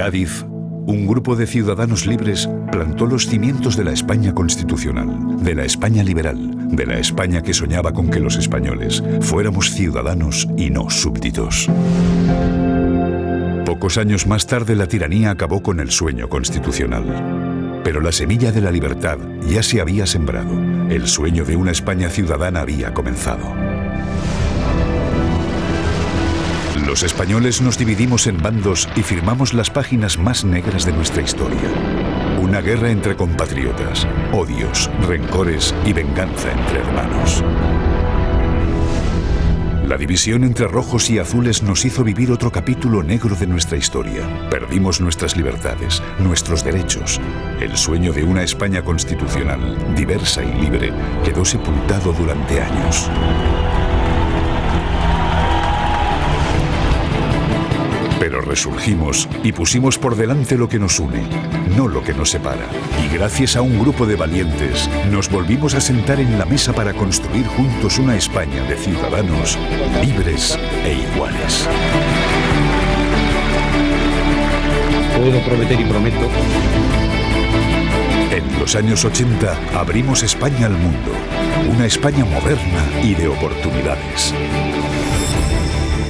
Cádiz, un grupo de ciudadanos libres plantó los cimientos de la España constitucional, de la España liberal, de la España que soñaba con que los españoles fuéramos ciudadanos y no súbditos. Pocos años más tarde, la tiranía acabó con el sueño constitucional. Pero la semilla de la libertad ya se había sembrado. El sueño de una España ciudadana había comenzado. Los españoles nos dividimos en bandos y firmamos las páginas más negras de nuestra historia. Una guerra entre compatriotas, odios, rencores y venganza entre hermanos. La división entre rojos y azules nos hizo vivir otro capítulo negro de nuestra historia. Perdimos nuestras libertades, nuestros derechos. El sueño de una España constitucional, diversa y libre, quedó sepultado durante años. Pero resurgimos y pusimos por delante lo que nos une, no lo que nos separa. Y gracias a un grupo de valientes, nos volvimos a sentar en la mesa para construir juntos una España de ciudadanos libres e iguales. Puedo prometer y prometo. En los años 80 abrimos España al mundo, una España moderna y de oportunidades.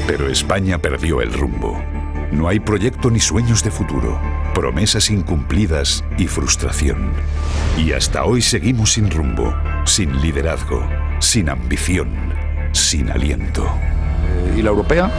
Pero España perdió el rumbo. No hay proyecto ni sueños de futuro, promesas incumplidas y frustración. Y hasta hoy seguimos sin rumbo, sin liderazgo, sin ambición, sin aliento. ¿Y la europea?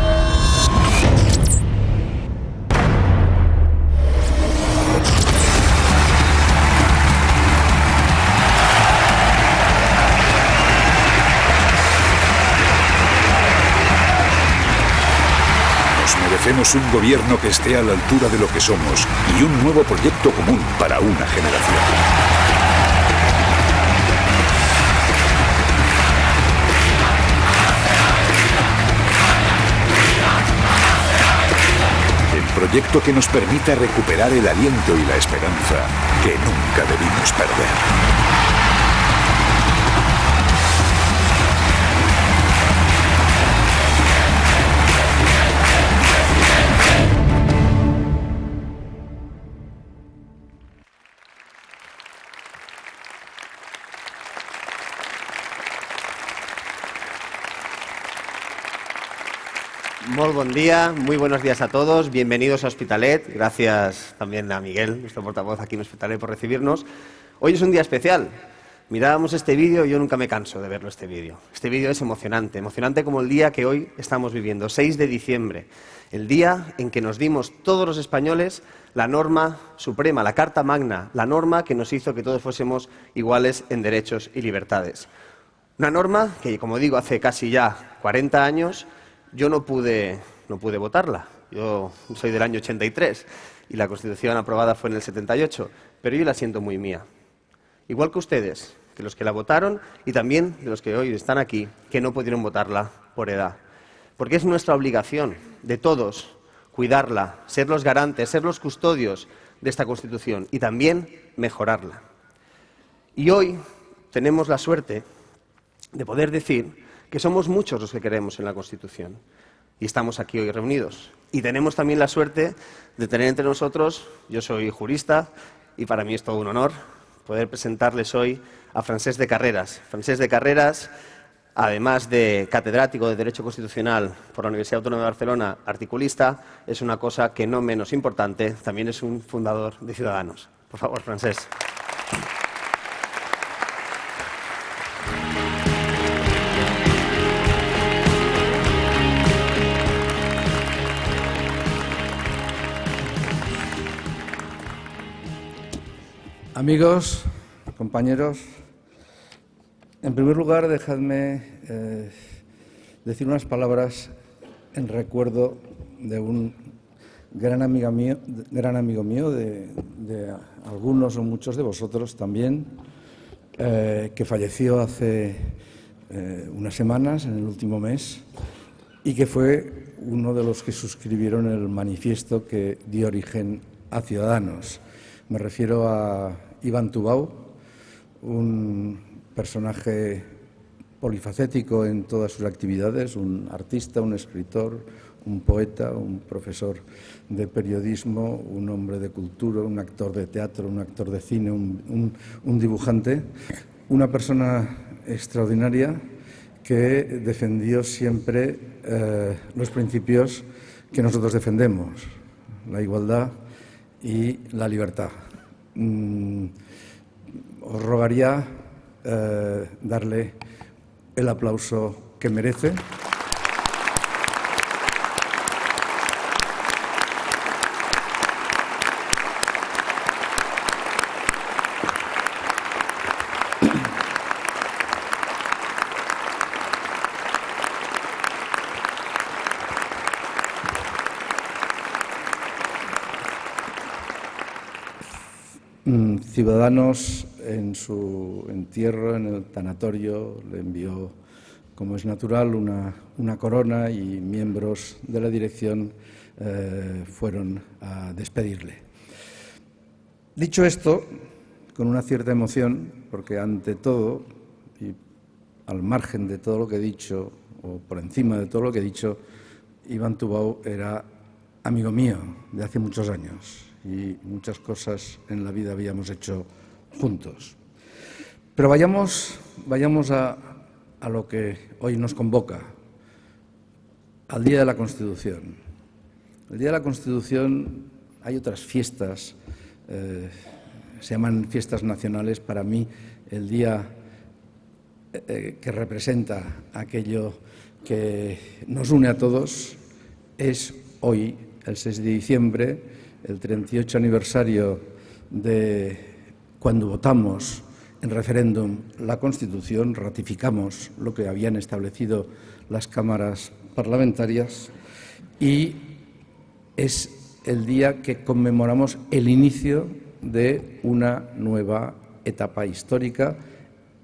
Merecemos un gobierno que esté a la altura de lo que somos y un nuevo proyecto común para una generación. El proyecto que nos permita recuperar el aliento y la esperanza que nunca debimos perder. Molt bon día, muy buenos días a todos, bienvenidos a Hospitalet, gracias también a Miguel, nuestro portavoz aquí en Hospitalet, por recibirnos. Hoy es un día especial, mirábamos este vídeo y yo nunca me canso de verlo este vídeo. Este vídeo es emocionante como el día que hoy estamos viviendo, 6 de diciembre, el día en que nos dimos todos los españoles la norma suprema, la Carta Magna, la norma que nos hizo que todos fuésemos iguales en derechos y libertades. Una norma que, como digo, hace casi ya 40 años, yo no pude votarla. Yo soy del año 83 y la Constitución aprobada fue en el 78, pero yo la siento muy mía. Igual que ustedes, que los que la votaron y también de los que hoy están aquí, que no pudieron votarla por edad. Porque es nuestra obligación de todos cuidarla, ser los garantes, ser los custodios de esta Constitución y también mejorarla. Y hoy tenemos la suerte de poder decir que somos muchos los que creemos en la Constitución y estamos aquí hoy reunidos. Y tenemos también la suerte de tener entre nosotros, yo soy jurista y para mí es todo un honor poder presentarles hoy a Francesc de Carreras. Francesc de Carreras, además de catedrático de Derecho Constitucional por la Universidad Autónoma de Barcelona, articulista, es una cosa que no menos importante, también es un fundador de Ciudadanos. Por favor, Francesc. Amigos, compañeros, en primer lugar dejadme decir unas palabras en recuerdo de un gran amigo mío, de algunos o muchos de vosotros también, que falleció hace unas semanas, en el último mes, y que fue uno de los que suscribieron el manifiesto que dio origen a Ciudadanos. Me refiero a Iván Tubau, un personaje polifacético en todas sus actividades, un artista, un escritor, un poeta, un profesor de periodismo, un hombre de cultura, un actor de teatro, un actor de cine, un dibujante, una persona extraordinaria que defendió siempre los principios que nosotros defendemos, la igualdad y la libertad. Os rogaría darle el aplauso que merece. Ciudadanos, en su entierro, en el tanatorio, le envió, como es natural, una corona, y miembros de la dirección fueron a despedirle. Dicho esto, con una cierta emoción, porque ante todo, y al margen de todo lo que he dicho, o por encima de todo lo que he dicho, Iván Tubau era amigo mío de hace muchos años, y muchas cosas en la vida habíamos hecho juntos. Pero vayamos a lo que hoy nos convoca, al Día de la Constitución. El Día de la Constitución, hay otras fiestas, se llaman fiestas nacionales. Para mí, el día que representa aquello que nos une a todos es hoy, el 6 de diciembre, el 38 aniversario de cuando votamos en referéndum la Constitución, ratificamos lo que habían establecido las cámaras parlamentarias, y es el día que conmemoramos el inicio de una nueva etapa histórica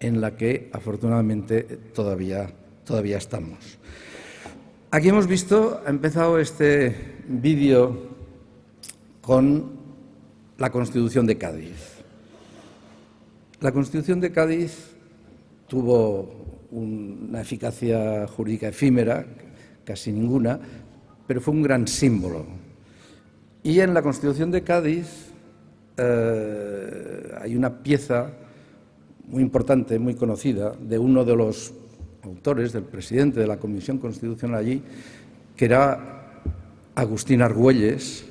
en la que afortunadamente todavía estamos. Aquí hemos visto, ha empezado este vídeo con la Constitución de Cádiz. La Constitución de Cádiz tuvo una eficacia jurídica efímera, casi ninguna, pero fue un gran símbolo. Y en la Constitución de Cádiz hay una pieza muy importante, muy conocida, de uno de los autores, del presidente de la Comisión Constitucional allí, que era Agustín Argüelles,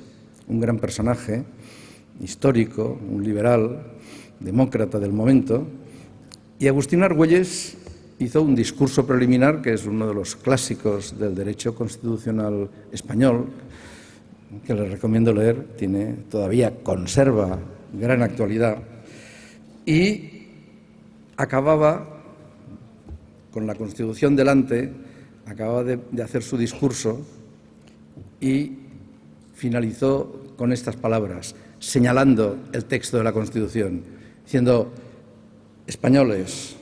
un gran personaje histórico, un liberal, demócrata del momento. Y Agustín Argüelles hizo un discurso preliminar, que es uno de los clásicos del derecho constitucional español, que les recomiendo leer, todavía conserva gran actualidad, y acababa, con la Constitución delante, acababa de hacer su discurso y finalizó con estas palabras, señalando el texto de la Constitución, diciendo: españoles,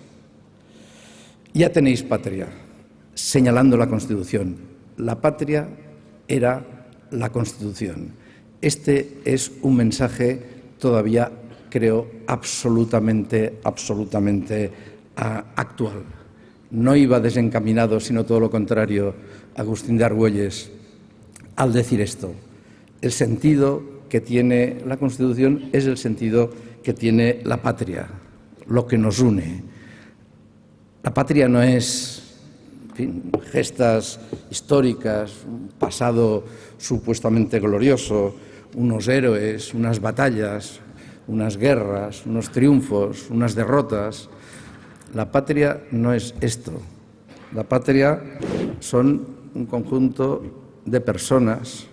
ya tenéis patria, señalando la Constitución. La patria era la Constitución. Este es un mensaje todavía, creo, absolutamente actual. No iba desencaminado, sino todo lo contrario, Agustín de Argüelles al decir esto. El sentido que tiene la Constitución es el sentido que tiene la patria, lo que nos une. La patria no es, en fin, gestas históricas, un pasado supuestamente glorioso, unos héroes, unas batallas, unas guerras, unos triunfos, unas derrotas. La patria no es esto. La patria son un conjunto de personas,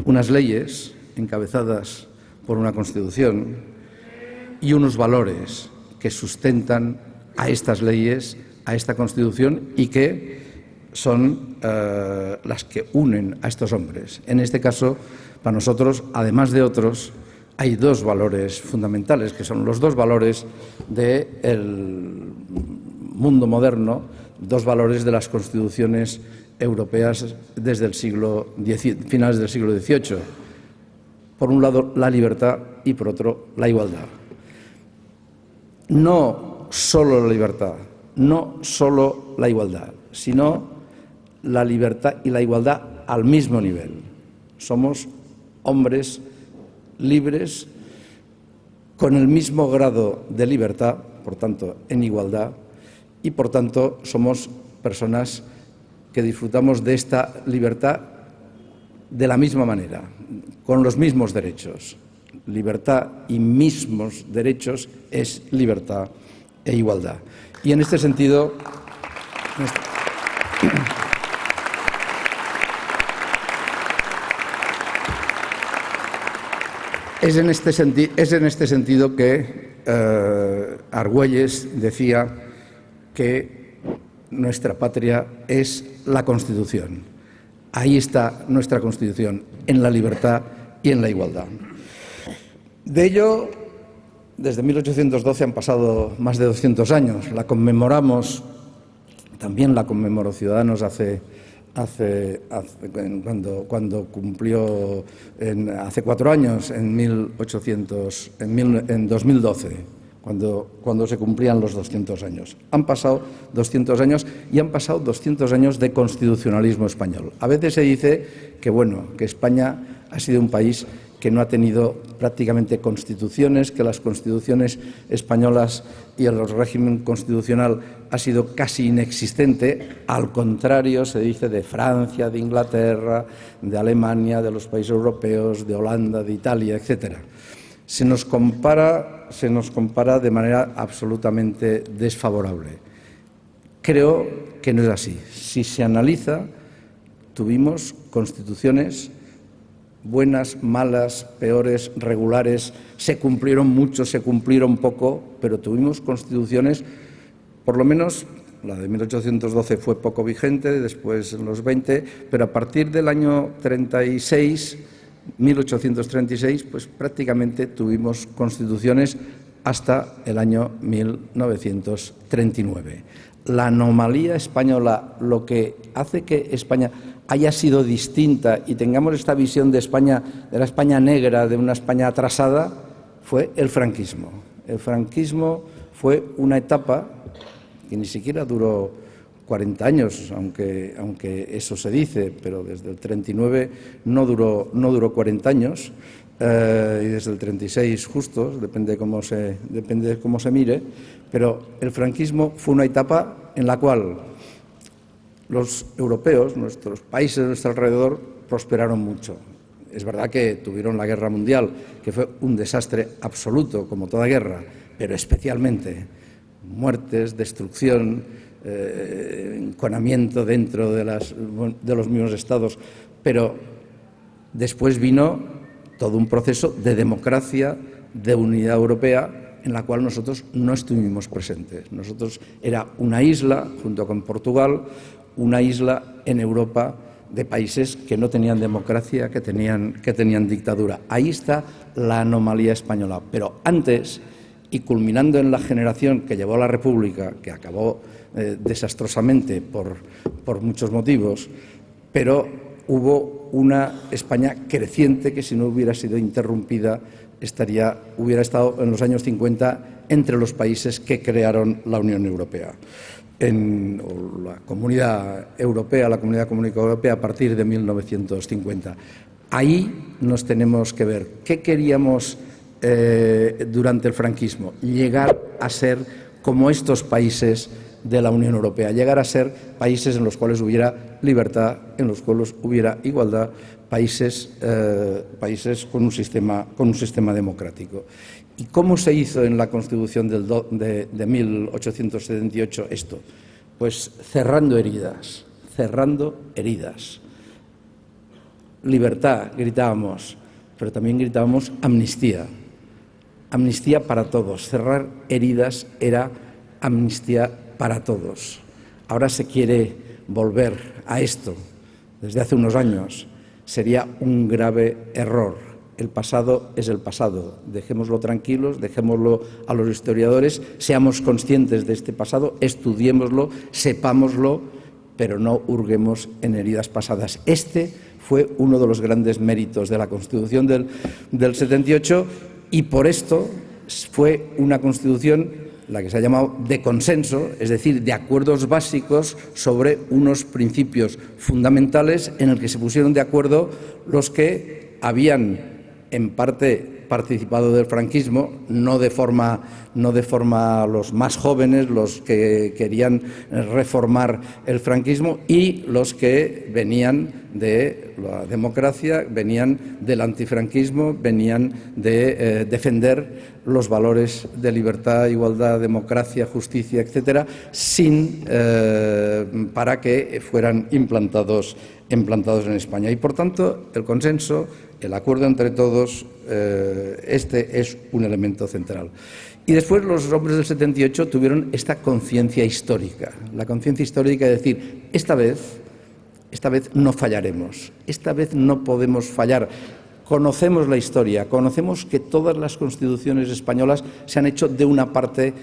unas leyes encabezadas por una Constitución y unos valores que sustentan a estas leyes, a esta Constitución, y que son las que unen a estos hombres. En este caso, para nosotros, además de otros, hay dos valores fundamentales, que son los dos valores del mundo moderno, dos valores de las constituciones europeas desde el finales del siglo XVIII. Por un lado, la libertad, y por otro, la igualdad. No solo la libertad, no solo la igualdad, sino la libertad y la igualdad al mismo nivel. Somos hombres libres con el mismo grado de libertad, por tanto, en igualdad, y por tanto somos personas que disfrutamos de esta libertad de la misma manera, con los mismos derechos. Libertad y mismos derechos es libertad e igualdad. Y en este sentido, es en este sentido que Argüelles decía que nuestra patria es la Constitución. Ahí está nuestra Constitución, en la libertad y en la igualdad. De ello, desde 1812 han pasado más de 200 años. La conmemoramos, también la conmemoró Ciudadanos cuando cumplió hace 4 años, en 2012, cuando se cumplían los 200 años. Han pasado 200 años y han pasado 200 años de constitucionalismo español. A veces se dice que, bueno, que España ha sido un país que no ha tenido prácticamente constituciones, que las constituciones españolas y el régimen constitucional ha sido casi inexistente. Al contrario, se dice de Francia, de Inglaterra, de Alemania, de los países europeos, de Holanda, de Italia, etcétera. Se nos compara de manera absolutamente desfavorable. Creo que no es así. Si se analiza, tuvimos constituciones buenas, malas, peores, regulares, se cumplieron mucho, se cumplieron poco, pero tuvimos constituciones, por lo menos la de 1812 fue poco vigente, después en los 20, pero a partir del año 36, 1836, pues prácticamente tuvimos constituciones hasta el año 1939. La anomalía española, lo que hace que España haya sido distinta y tengamos esta visión de España, de la España negra, de una España atrasada, fue el franquismo. El franquismo fue una etapa que ni siquiera duró 40 años, aunque eso se dice, pero desde el 39 no duró 40 años, y desde el 36 justo, depende de cómo se mire, pero el franquismo fue una etapa en la cual los europeos, nuestros países de nuestro alrededor, prosperaron mucho. Es verdad que tuvieron la guerra mundial, que fue un desastre absoluto, como toda guerra, pero especialmente muertes, destrucción, enconamiento dentro de los mismos estados. Pero después vino todo un proceso de democracia, de unidad europea, en la cual nosotros no estuvimos presentes. Nosotros era una isla, junto con Portugal, una isla en Europa de países que no tenían democracia, que tenían dictadura. Ahí está la anomalía española. Pero antes, y culminando en la generación que llevó a la República, que acabó desastrosamente por muchos motivos, pero hubo una España creciente que, si no hubiera sido interrumpida, hubiera estado en los años 50 entre los países que crearon la Unión Europea. La Comunidad Europea, la Comunidad Económica Europea, a partir de 1950. Ahí nos tenemos que ver qué queríamos durante el franquismo: llegar a ser como estos países de la Unión Europea, llegar a ser países en los cuales hubiera libertad, en los cuales hubiera igualdad, países con un sistema democrático. ¿Y cómo se hizo en la Constitución de 1878 esto? Pues cerrando heridas. Libertad, gritábamos, pero también gritábamos amnistía. Amnistía para todos. Cerrar heridas era amnistía para todos. Ahora se quiere volver a esto desde hace unos años. Sería un grave error. El pasado es el pasado. Dejémoslo tranquilos, dejémoslo a los historiadores, seamos conscientes de este pasado, estudiémoslo, sepámoslo, pero no hurguemos en heridas pasadas. Este fue uno de los grandes méritos de la Constitución del 78, y por esto fue una Constitución la que se ha llamado de consenso, es decir, de acuerdos básicos sobre unos principios fundamentales en el que se pusieron de acuerdo los que habían en parte participado del franquismo, no de forma los más jóvenes, los que querían reformar el franquismo, y los que venían de la democracia, venían del antifranquismo, venían de defender los valores de libertad, igualdad, democracia, justicia, etcétera, para que fueran implantados en España. Y por tanto, el consenso, el acuerdo entre todos, este es un elemento central. Y después los hombres del 78 tuvieron esta conciencia histórica, la conciencia histórica de decir, esta vez no fallaremos, esta vez no podemos fallar. Conocemos la historia, conocemos que todas las constituciones españolas se han hecho de una parte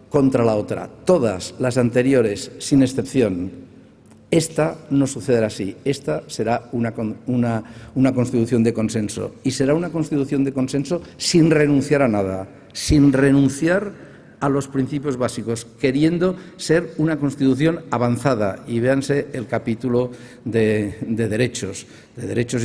contra la otra, todas las anteriores, sin excepción. Esta no sucederá así, esta será una constitución de consenso, y será una constitución de consenso sin renunciar a nada, sin renunciar a los principios básicos, queriendo ser una constitución avanzada. Y véanse el capítulo de derechos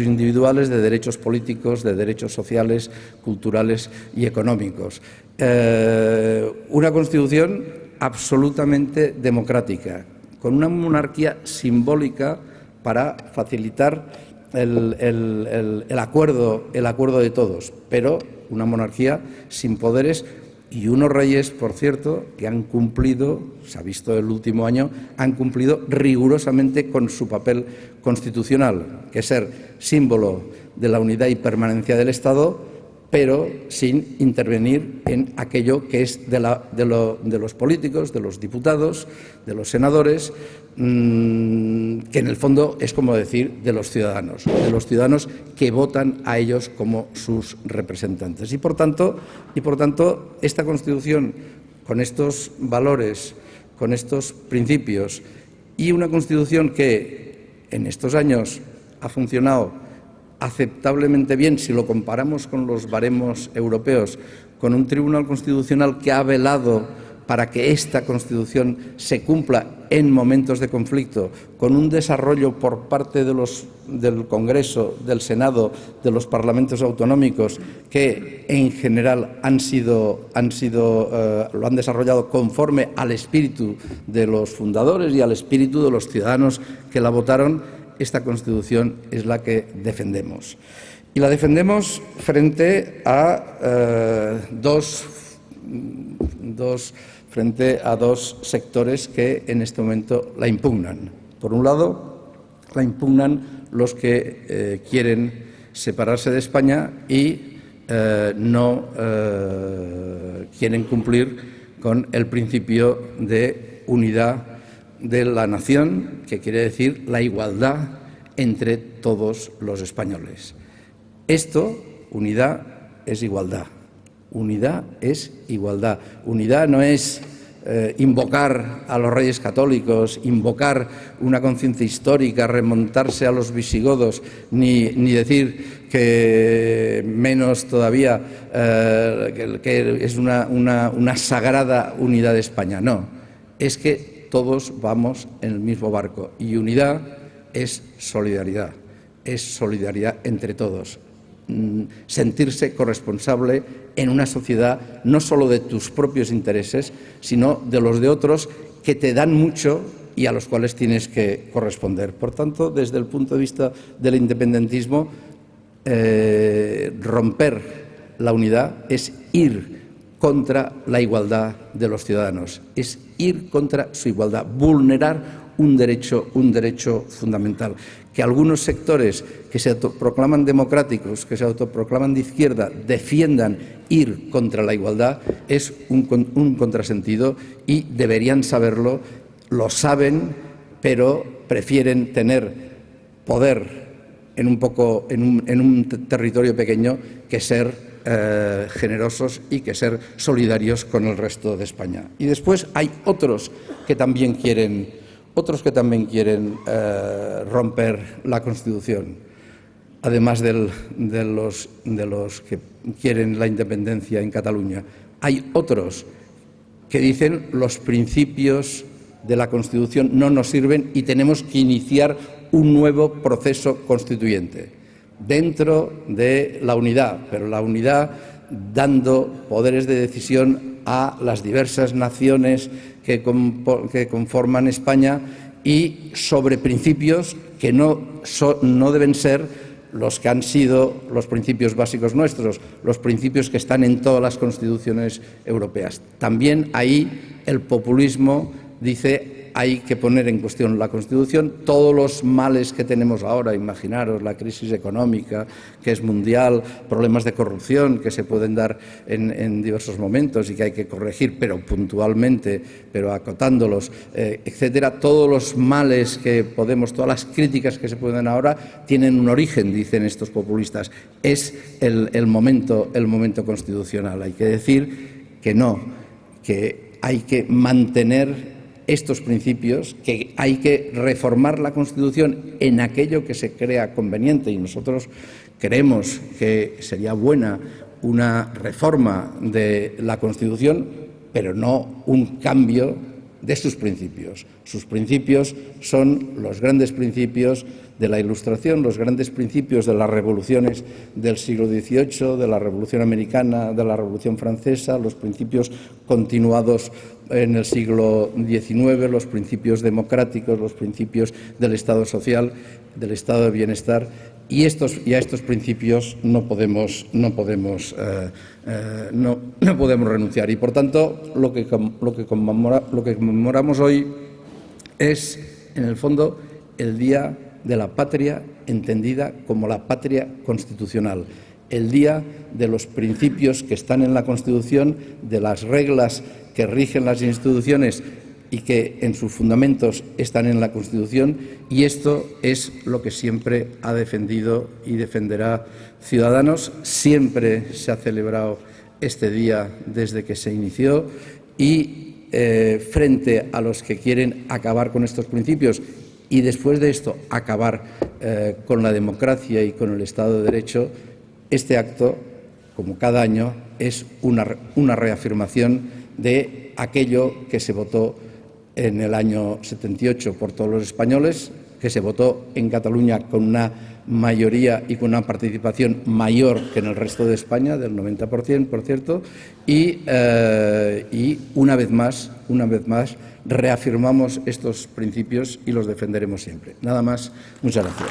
individuales, de derechos políticos, de derechos sociales, culturales y económicos. Una constitución absolutamente democrática, con una monarquía simbólica para facilitar el acuerdo de todos, pero una monarquía sin poderes y unos reyes, por cierto, que han cumplido, se ha visto el último año, han cumplido rigurosamente con su papel constitucional, que es ser símbolo de la unidad y permanencia del Estado, pero sin intervenir en aquello que es de los políticos, de los diputados, de los senadores, que en el fondo es como decir de los ciudadanos que votan a ellos como sus representantes. Y por tanto, esta Constitución, con estos valores, con estos principios, y una Constitución que en estos años ha funcionado aceptablemente bien si lo comparamos con los baremos europeos, con un Tribunal Constitucional que ha velado para que esta Constitución se cumpla en momentos de conflicto, con un desarrollo por parte del Congreso, del Senado, de los parlamentos autonómicos, que en general lo han desarrollado conforme al espíritu de los fundadores y al espíritu de los ciudadanos que la votaron. Esta Constitución es la que defendemos. Y la defendemos frente a dos sectores que en este momento la impugnan. Por un lado, la impugnan los que quieren separarse de España y no quieren cumplir con el principio de unidad de la nación, que quiere decir la igualdad entre todos los españoles. Esto, unidad, es igualdad. Unidad es igualdad. Unidad no es invocar a los reyes católicos, invocar una conciencia histórica, remontarse a los visigodos, ni decir que menos todavía que es una sagrada unidad de España. No, es que todos vamos en el mismo barco, y unidad es solidaridad entre todos. Sentirse corresponsable en una sociedad no solo de tus propios intereses, sino de los de otros que te dan mucho y a los cuales tienes que corresponder. Por tanto, desde el punto de vista del independentismo, romper la unidad es ir contra la igualdad de los ciudadanos, es ir contra su igualdad, vulnerar un derecho fundamental. Que algunos sectores que se autoproclaman democráticos, que se autoproclaman de izquierda, defiendan ir contra la igualdad es un contrasentido, y deberían saberlo, lo saben, pero prefieren tener poder en un territorio pequeño que ser generosos y que ser solidarios con el resto de España. Y después hay otros que también quieren romper la Constitución, además de los que quieren la independencia en Cataluña. Hay otros que dicen los principios de la Constitución no nos sirven y tenemos que iniciar un nuevo proceso constituyente dentro de la unidad, pero la unidad dando poderes de decisión a las diversas naciones que conforman España y sobre principios que no deben ser los que han sido los principios básicos nuestros, los principios que están en todas las constituciones europeas. También ahí el populismo dice hay que poner en cuestión la Constitución. Todos los males que tenemos ahora, imaginaros la crisis económica que es mundial, problemas de corrupción que se pueden dar en diversos momentos y que hay que corregir, pero puntualmente, pero acotándolos, etcétera. Todos los males que podemos, todas las críticas que se pueden ahora tienen un origen, dicen estos populistas. Es el momento constitucional. Hay que decir que no, que hay que mantener estos principios, que hay que reformar la Constitución en aquello que se crea conveniente, y nosotros creemos que sería buena una reforma de la Constitución, pero no un cambio de sus principios. Sus principios son los grandes principios de la Ilustración, los grandes principios de las revoluciones del siglo XVIII, de la Revolución Americana, de la Revolución Francesa, los principios continuados en el siglo XIX, los principios democráticos, los principios del Estado social, del Estado de bienestar, y a estos principios no podemos renunciar. Y por tanto, lo que conmemoramos hoy es, en el fondo, el Día de la Patria entendida como la patria constitucional, el día de los principios que están en la Constitución, de las reglas que rigen las instituciones y que en sus fundamentos están en la Constitución, y esto es lo que siempre ha defendido y defenderá Ciudadanos. Siempre se ha celebrado este día desde que se inició y frente a los que quieren acabar con estos principios y después de esto acabar con la democracia y con el Estado de Derecho, este acto, como cada año, es una reafirmación de aquello que se votó en el año 78 por todos los españoles, que se votó en Cataluña con una mayoría y con una participación mayor que en el resto de España, del 90%, por cierto, y una vez más reafirmamos estos principios y los defenderemos siempre. Nada más, muchas gracias.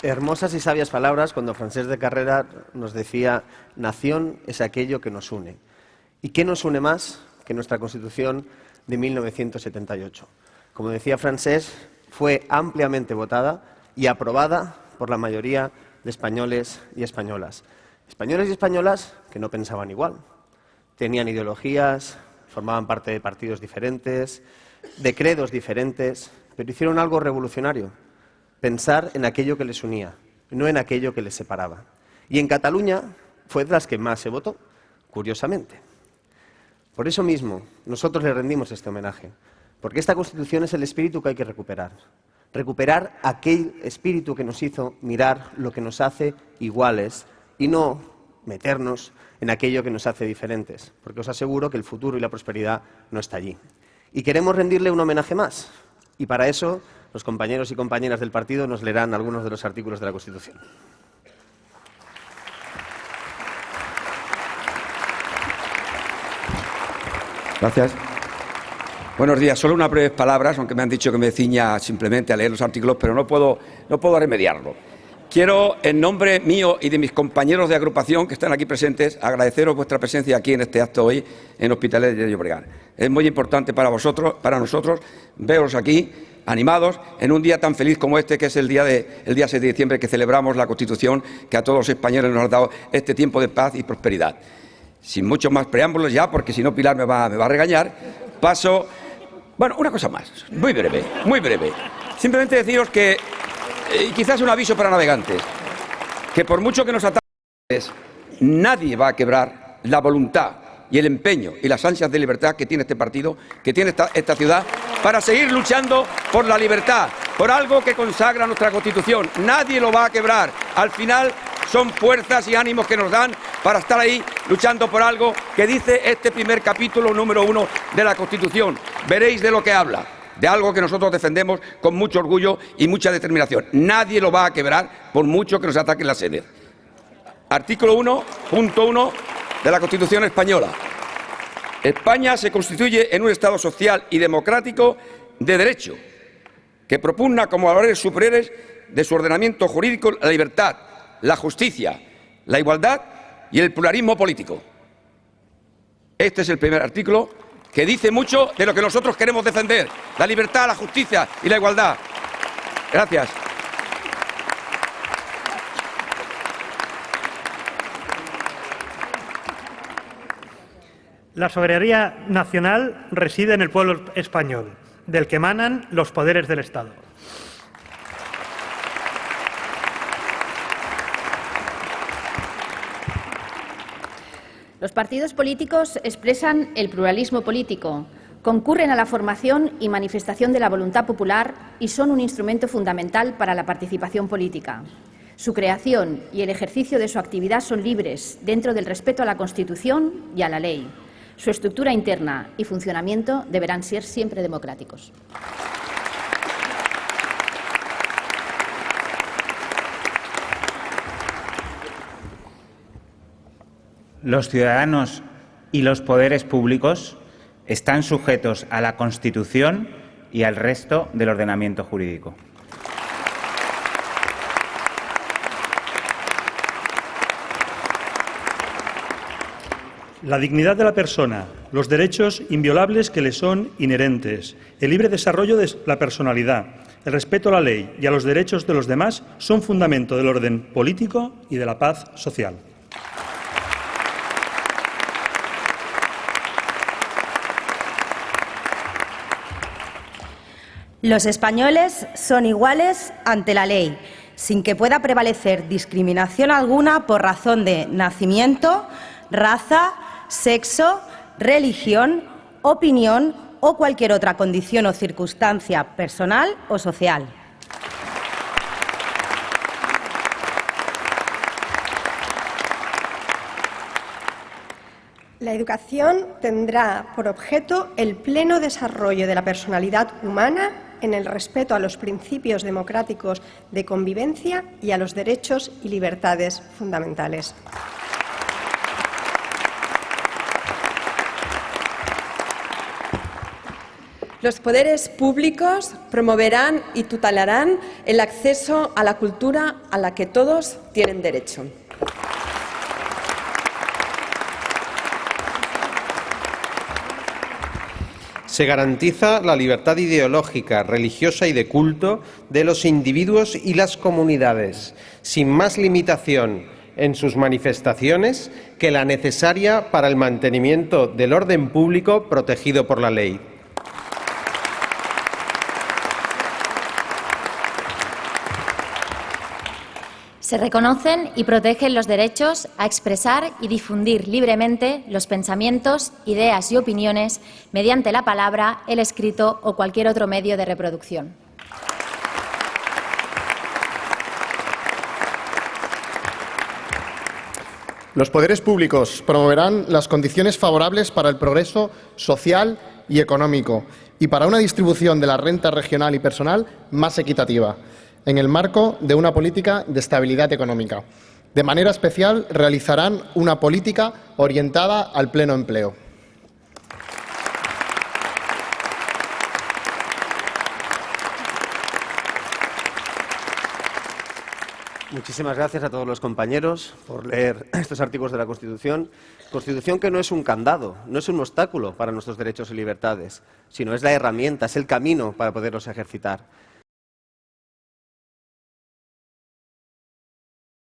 Hermosas y sabias palabras cuando Francesc de Carrera nos decía: nación es aquello que nos une. ¿Y qué nos une más que nuestra Constitución de 1978? Como decía Francesc, fue ampliamente votada y aprobada por la mayoría de españoles y españolas. Españoles y españolas que no pensaban igual, tenían ideologías, formaban parte de partidos diferentes, de credos diferentes, pero hicieron algo revolucionario: pensar en aquello que les unía, no en aquello que les separaba. Y en Cataluña fue de las que más se votó, curiosamente. Por eso mismo, nosotros le rendimos este homenaje, porque esta Constitución es el espíritu que hay que recuperar. Recuperar aquel espíritu que nos hizo mirar lo que nos hace iguales y no meternos en aquello que nos hace diferentes, porque os aseguro que el futuro y la prosperidad no está allí. Y queremos rendirle un homenaje más, y para eso los compañeros y compañeras del partido nos leerán algunos de los artículos de la Constitución. Gracias. Buenos días. Solo unas breves palabras, aunque me han dicho que me ciña simplemente a leer los artículos, pero no puedo remediarlo. Quiero, en nombre mío y de mis compañeros de agrupación que están aquí presentes, agradeceros vuestra presencia aquí en este acto hoy en Hospitalet de Llobregat. Es muy importante para nosotros, veros aquí animados en un día tan feliz como este, que es el día 6 de diciembre, que celebramos la Constitución, que a todos los españoles nos ha dado este tiempo de paz y prosperidad. Sin muchos más preámbulos ya, porque si no Pilar me va a regañar, paso. Bueno, una cosa más, muy breve. Simplemente deciros que y quizás un aviso para navegantes, que por mucho que nos ataquen, nadie va a quebrar la voluntad y el empeño y las ansias de libertad que tiene este partido, que tiene esta ciudad, para seguir luchando por la libertad, por algo que consagra nuestra Constitución. Nadie lo va a quebrar. Al final son fuerzas y ánimos que nos dan para estar ahí luchando por algo que dice este primer capítulo número 1 de la Constitución. Veréis de lo que habla, de algo que nosotros defendemos con mucho orgullo y mucha determinación. Nadie lo va a quebrar por mucho que nos ataquen la sede. Artículo 1, punto 1 de la Constitución española. España se constituye en un Estado social y democrático de derecho, que propugna como valores superiores de su ordenamiento jurídico la libertad, la justicia, la igualdad y el pluralismo político. Este es el primer artículo que dice mucho de lo que nosotros queremos defender: la libertad, la justicia y la igualdad. Gracias. La soberanía nacional reside en el pueblo español, del que emanan los poderes del Estado. Los partidos políticos expresan el pluralismo político, concurren a la formación y manifestación de la voluntad popular y son un instrumento fundamental para la participación política. Su creación y el ejercicio de su actividad son libres, dentro del respeto a la Constitución y a la ley. Su estructura interna y funcionamiento deberán ser siempre democráticos. Los ciudadanos y los poderes públicos están sujetos a la Constitución y al resto del ordenamiento jurídico. La dignidad de la persona, los derechos inviolables que le son inherentes, el libre desarrollo de la personalidad, el respeto a la ley y a los derechos de los demás son fundamento del orden político y de la paz social. Los españoles son iguales ante la ley, sin que pueda prevalecer discriminación alguna por razón de nacimiento, raza, sexo, religión, opinión o cualquier otra condición o circunstancia personal o social. La educación tendrá por objeto el pleno desarrollo de la personalidad humana en el respeto a los principios democráticos de convivencia y a los derechos y libertades fundamentales. Los poderes públicos promoverán y tutelarán el acceso a la cultura a la que todos tienen derecho. Se garantiza la libertad ideológica, religiosa y de culto de los individuos y las comunidades, sin más limitación en sus manifestaciones que la necesaria para el mantenimiento del orden público protegido por la ley. Se reconocen y protegen los derechos a expresar y difundir libremente los pensamientos, ideas y opiniones mediante la palabra, el escrito o cualquier otro medio de reproducción. Los poderes públicos promoverán las condiciones favorables para el progreso social y económico y para una distribución de la renta regional y personal más equitativa, en el marco de una política de estabilidad económica. De manera especial, realizarán una política orientada al pleno empleo. Muchísimas gracias a todos los compañeros por leer estos artículos de la Constitución. Constitución que no es un candado, no es un obstáculo para nuestros derechos y libertades, sino es la herramienta, es el camino para poderlos ejercitar.